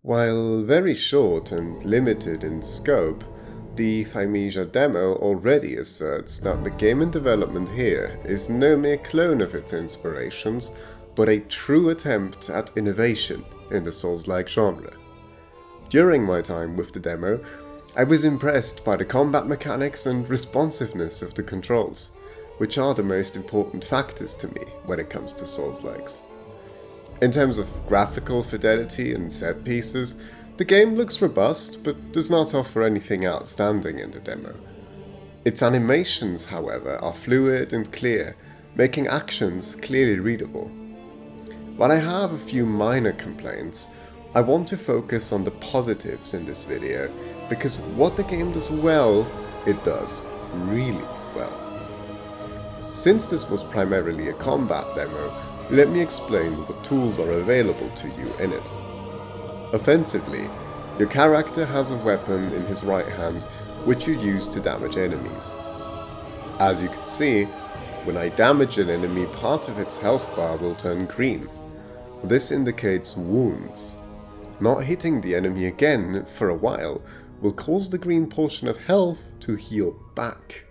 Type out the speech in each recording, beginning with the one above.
While very short and limited in scope, the Thymesia demo already asserts that the game in development here is no mere clone of its inspirations, but a true attempt at innovation in the Souls-like genre. During my time with the demo, I was impressed by the combat mechanics and responsiveness of the controls, which are the most important factors to me when it comes to Souls-likes. In terms of graphical fidelity and set pieces, the game looks robust but does not offer anything outstanding in the demo. Its animations, however, are fluid and clear, making actions clearly readable. While I have a few minor complaints, I want to focus on the positives in this video, because what the game does well, it does really well. Since this was primarily a combat demo, let me explain what tools are available to you in it. Offensively, your character has a weapon in his right hand which you use to damage enemies. As you can see, when I damage an enemy, part of its health bar will turn green. This indicates wounds. Not hitting the enemy again for a while will cause the green portion of health to heal back.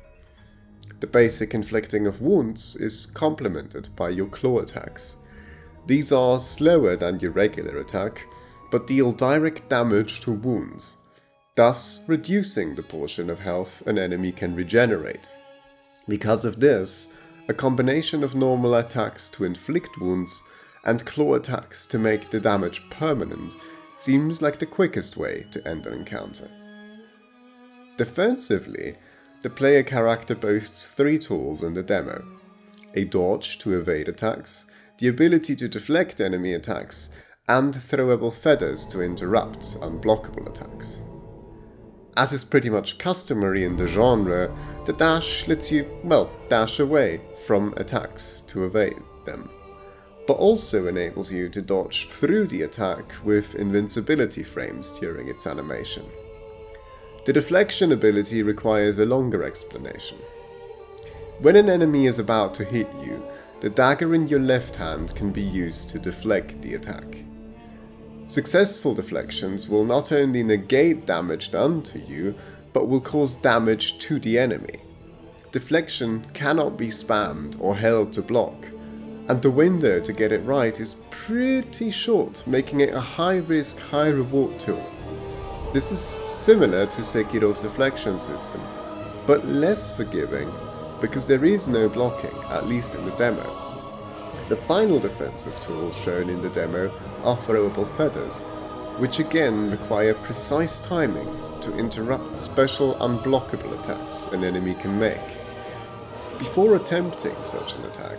The basic inflicting of wounds is complemented by your claw attacks. These are slower than your regular attack, but deal direct damage to wounds, thus reducing the portion of health an enemy can regenerate. Because of this, a combination of normal attacks to inflict wounds and claw attacks to make the damage permanent seems like the quickest way to end an encounter. Defensively, the player character boasts 3 tools in the demo: a dodge to evade attacks, the ability to deflect enemy attacks, and throwable feathers to interrupt unblockable attacks. As is pretty much customary in the genre, the dash lets you, dash away from attacks to evade them, but also enables you to dodge through the attack with invincibility frames during its animation. The deflection ability requires a longer explanation. When an enemy is about to hit you, the dagger in your left hand can be used to deflect the attack. Successful deflections will not only negate damage done to you, but will cause damage to the enemy. Deflection cannot be spammed or held to block, and the window to get it right is pretty short, making it a high-risk, high-reward tool. This is similar to Sekiro's deflection system, but less forgiving because there is no blocking, at least in the demo. The final defensive tools shown in the demo are throwable feathers, which again require precise timing to interrupt special unblockable attacks an enemy can make. Before attempting such an attack,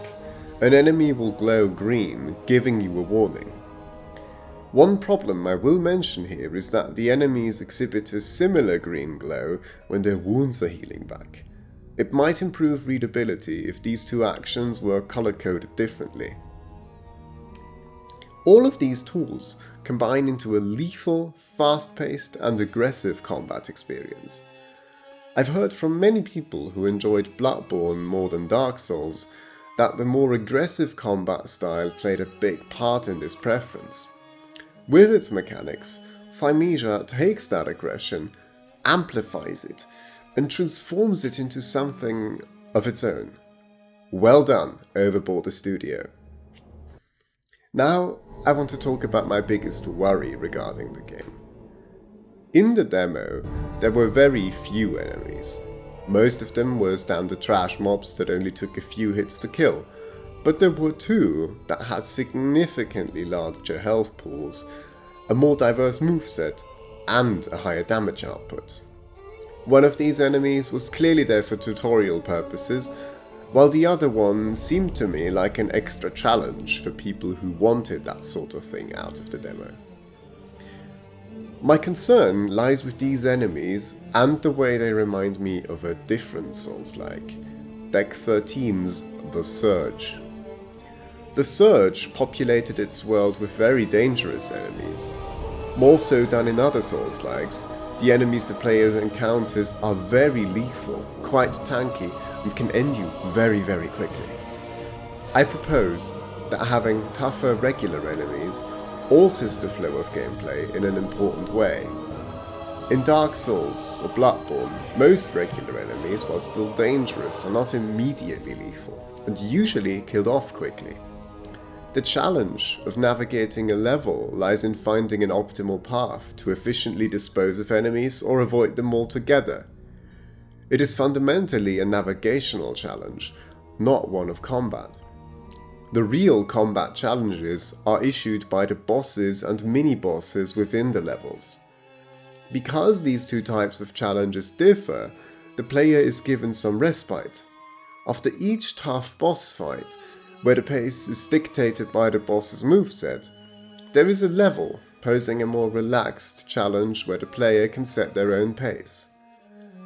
an enemy will glow green, giving you a warning. One problem I will mention here is that the enemies exhibit a similar green glow when their wounds are healing back. It might improve readability if these 2 actions were color-coded differently. All of these tools combine into a lethal, fast-paced and aggressive combat experience. I've heard from many people who enjoyed Bloodborne more than Dark Souls that the more aggressive combat style played a big part in this preference. With its mechanics, Thymesia takes that aggression, amplifies it, and transforms it into something of its own. Well done, Overboard the Studio. Now, I want to talk about my biggest worry regarding the game. In the demo, there were very few enemies. Most of them were standard trash mobs that only took a few hits to kill, but there were 2 that had significantly larger health pools, a more diverse moveset, and a higher damage output. One of these enemies was clearly there for tutorial purposes, while the other one seemed to me like an extra challenge for people who wanted that sort of thing out of the demo. My concern lies with these enemies and the way they remind me of a different Souls-like, Deck 13's The Surge. The Surge populated its world with very dangerous enemies. More so than in other Souls-likes, the enemies the player encounters are very lethal, quite tanky, and can end you very, very quickly. I propose that having tougher regular enemies alters the flow of gameplay in an important way. In Dark Souls or Bloodborne, most regular enemies, while still dangerous, are not immediately lethal, and usually killed off quickly. The challenge of navigating a level lies in finding an optimal path to efficiently dispose of enemies or avoid them altogether. It is fundamentally a navigational challenge, not one of combat. The real combat challenges are issued by the bosses and mini-bosses within the levels. Because these two types of challenges differ, the player is given some respite. After each tough boss fight, where the pace is dictated by the boss's moveset, there is a level posing a more relaxed challenge where the player can set their own pace.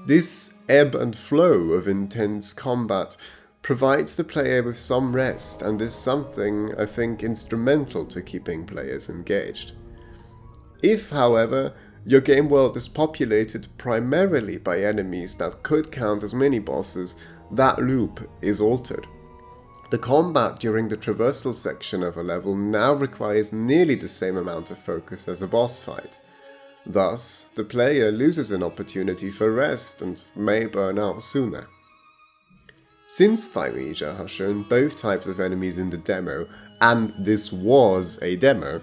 This ebb and flow of intense combat provides the player with some rest and is something I think instrumental to keeping players engaged. If, however, your game world is populated primarily by enemies that could count as mini-bosses, that loop is altered. The combat during the traversal section of a level now requires nearly the same amount of focus as a boss fight. Thus, the player loses an opportunity for rest and may burn out sooner. Since Thymesia has shown both types of enemies in the demo, and this was a demo,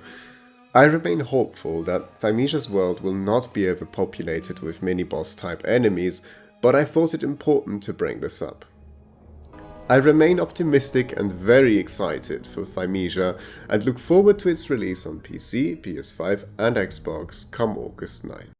I remain hopeful that Thymesia's world will not be overpopulated with mini-boss type enemies, but I thought it important to bring this up. I remain optimistic and very excited for Thymesia and look forward to its release on PC, PS5 and Xbox come August 9.